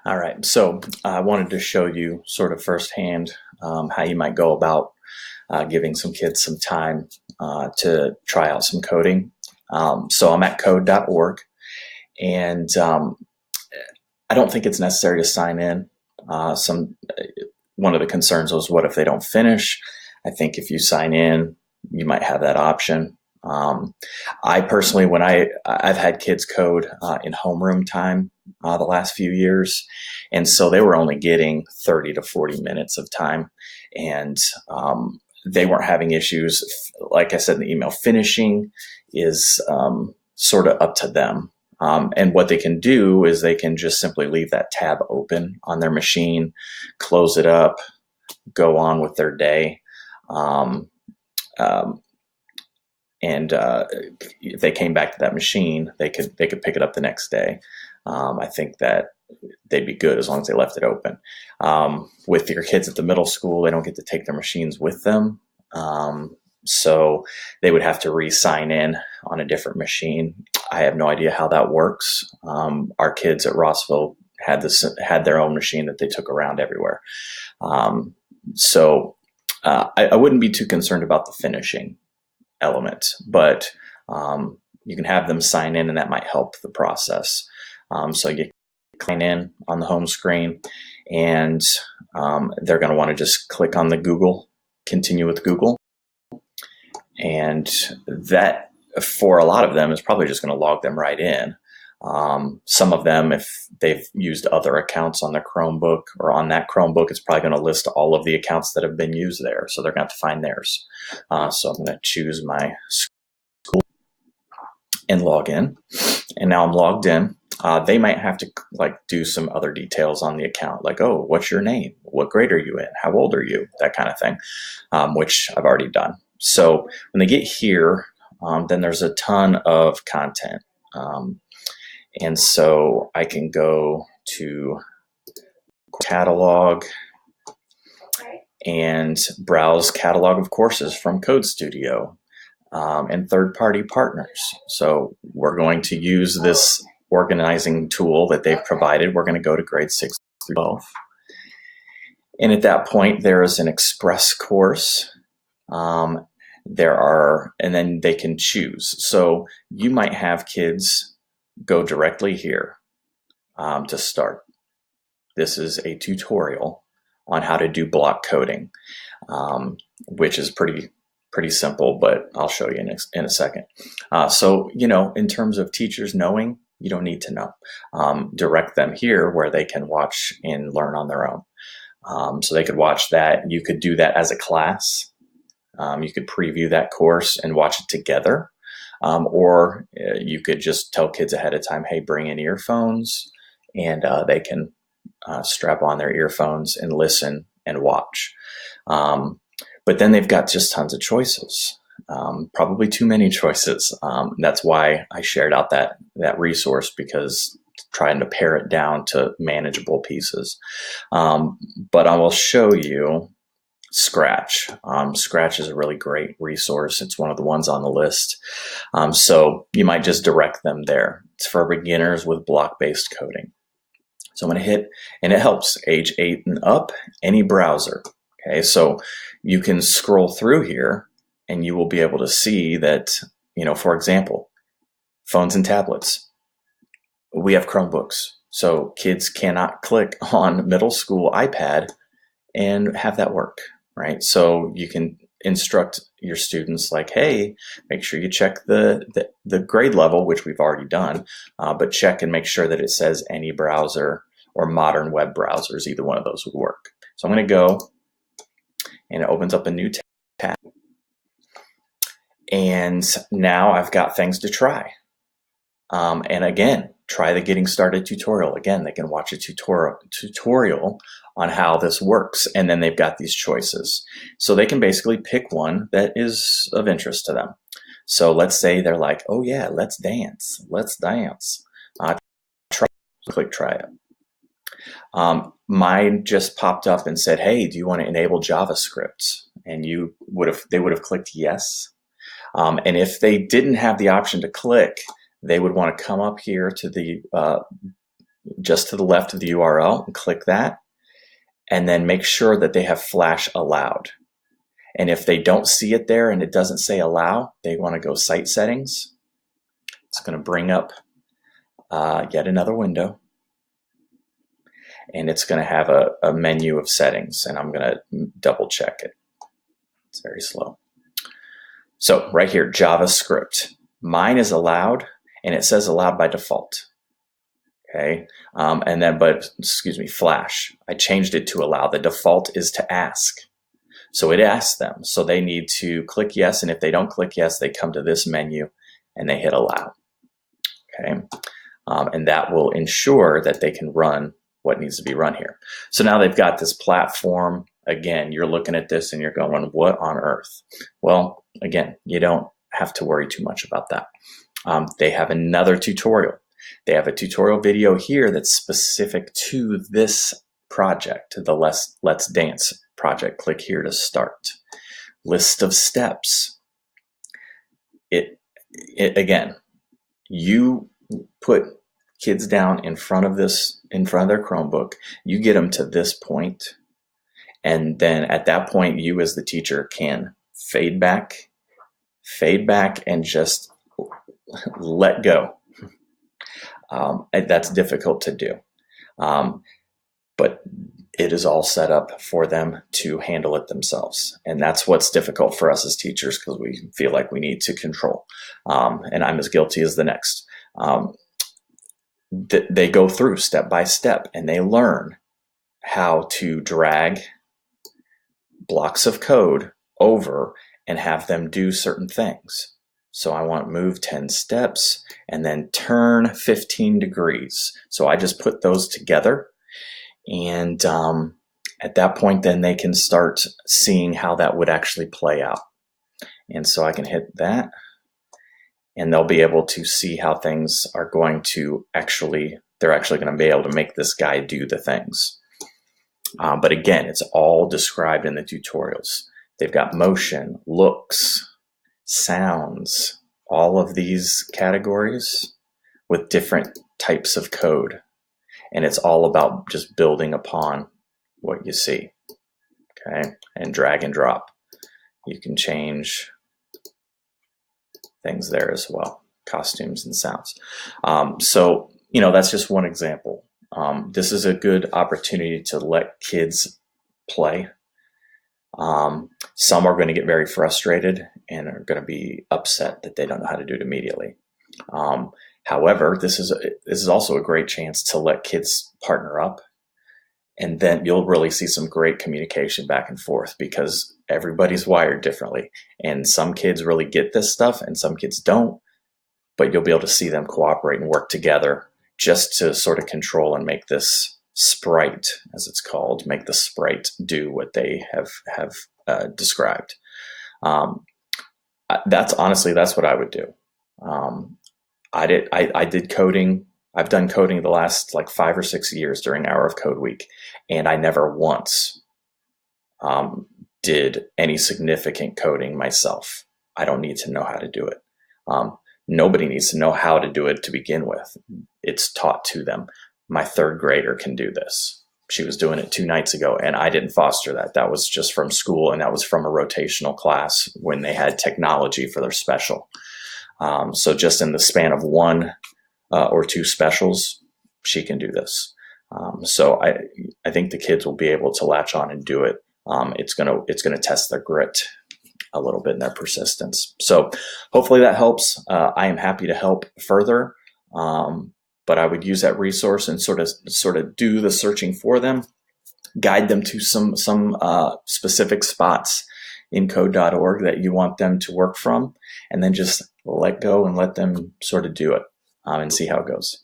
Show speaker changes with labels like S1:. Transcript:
S1: All right, so I wanted to show you sort of firsthand how you might go about giving some kids some time to try out some coding. So I'm at code.org, and I don't think it's necessary to sign in. Some One of the concerns was, what if they don't finish? I think if you sign in, you might have that option. I personally, I've had kids code in homeroom time the last few years, and so they were only getting 30 to 40 minutes of time, and they weren't having issues. Like I said in the email, finishing is sort of up to them. And what they can do is they can just simply leave that tab open on their machine, close it up, go on with their day. Um, um, and if they came back to that machine, they could pick it up the next day. I think that they'd be good as long as they left it open. With your kids at the middle school, they don't get to take their machines with them. So they would have to re-sign in on a different machine. I have no idea how that works. Our kids at Rossville had their own machine that they took around everywhere. So I wouldn't be too concerned about the finishing element, but you can have them sign in, and that might help the process. So you sign in on the home screen, and they're going to want to just click on the continue with Google. And that, for a lot of them, is probably just going to log them right in. Some of them, if they've used other accounts on their Chromebook or on that Chromebook, it's probably going to list all of the accounts that have been used there. So they're going to have to find theirs. So I'm going to choose my school and log in. And now I'm logged in. They might have to do some other details on the account, like, oh, what's your name? What grade are you in? How old are you? That kind of thing, which I've already done. So when they get here, then there's a ton of content. And so I can go to catalog and browse catalog of courses from Code Studio and third-party partners. So we're going to use this organizing tool that they've provided. We're going to go to grade 6 through 12. And at that point, there is an express course. And then they can choose. So you might have kids go directly here to start. This is a tutorial on how to do block coding, which is pretty simple, but I'll show you in a second. So, in terms of teachers knowing, you don't need to know. Direct them here where they can watch and learn on their own. So they could watch that. You could do that as a class. You could preview that course and watch it together. Or you could just tell kids ahead of time, hey, bring in earphones, and they can strap on their earphones and listen and watch. But then they've got just tons of choices, probably too many choices. That's why I shared out that resource, because trying to pare it down to manageable pieces. But I will show you Scratch. Scratch is a really great resource. It's one of the ones on the list. So you might just direct them there. It's for beginners with block-based coding. So I'm going to hit, and it helps age 8 and up, any browser. Okay, so you can scroll through here, and you will be able to see that, for example, phones and tablets. We have Chromebooks, so kids cannot click on middle school iPad and have that work, right? So you can instruct your students like, hey, make sure you check the grade level, which we've already done, but check and make sure that it says any browser or modern web browsers. Either one of those would work. So I'm going to go, and it opens up a new tab. And now I've got things to try. And again, try the Getting Started tutorial. Again, they can watch a tutorial on how this works, and then they've got these choices. So they can basically pick one that is of interest to them. So let's say they're like, oh yeah, let's dance. Click try it. Mine just popped up and said, hey, do you want to enable JavaScript? And they would have clicked yes. And if they didn't have the option to click, they would want to come up here to the just to the left of the URL, and click that, and then make sure that they have Flash allowed. And if they don't see it there and it doesn't say allow, they want to go site settings. It's going to bring up yet another window, and it's going to have a menu of settings, and I'm going to double check it. It's very slow. So right here, JavaScript. Mine is allowed, and it says allowed by default. Okay, and then, Flash. I changed it to allow. The default is to ask. So it asks them. So they need to click yes, and if they don't click yes, they come to this menu and they hit allow. Okay, and that will ensure that they can run what needs to be run here. So now they've got this platform. Again, you're looking at this and you're going, what on earth? Well, again, you don't have to worry too much about that. They have another tutorial. They have a tutorial video here that's specific to this project, to the Let's Dance project. Click here to start. List of steps. Again, you put kids down in front of their Chromebook, you get them to this point, and then at that point, you as the teacher can fade back, and just let go. That's difficult to do, but it is all set up for them to handle it themselves. And that's what's difficult for us as teachers, because we feel like we need to control. And I'm as guilty as the next. They go through step by step, and they learn how to drag blocks of code over and have them do certain things. So I want move 10 steps and then turn 15 degrees. So I just put those together, and at that point, then they can start seeing how that would actually play out. And so I can hit that, and they'll be able to see how things are going to they're actually going to be able to make this guy do the things. But again, it's all described in the tutorials. They've got motion, looks, sounds, all of these categories with different types of code. And it's all about just building upon what you see. Okay, and drag and drop. You can change things there as well, costumes and sounds. So, that's just one example. This is a good opportunity to let kids play. Some are going to get very frustrated and are going to be upset that they don't know how to do it immediately. However, this is also a great chance to let kids partner up, and then you'll really see some great communication back and forth, because everybody's wired differently, and some kids really get this stuff and some kids don't, but you'll be able to see them cooperate and work together just to sort of control and make this sprite, as it's called, make the sprite do what they have described. That's what I would do. I did coding. I've done coding the last 5 or 6 years during Hour of Code Week, and I never once did any significant coding myself. I don't need to know how to do it. Nobody needs to know how to do it to begin with. It's taught to them. My 3rd grader can do this. She was doing it 2 nights ago, and I didn't foster that. That was just from school, and that was from a rotational class when they had technology for their special. So just in the span of 1 or 2 specials, she can do this. So I think the kids will be able to latch on and do it. It's gonna test their grit a little bit and their persistence. So hopefully that helps. I am happy to help further, but I would use that resource and sort of do the searching for them, guide them to some specific spots in code.org that you want them to work from, and then just let go and let them sort of do it and see how it goes.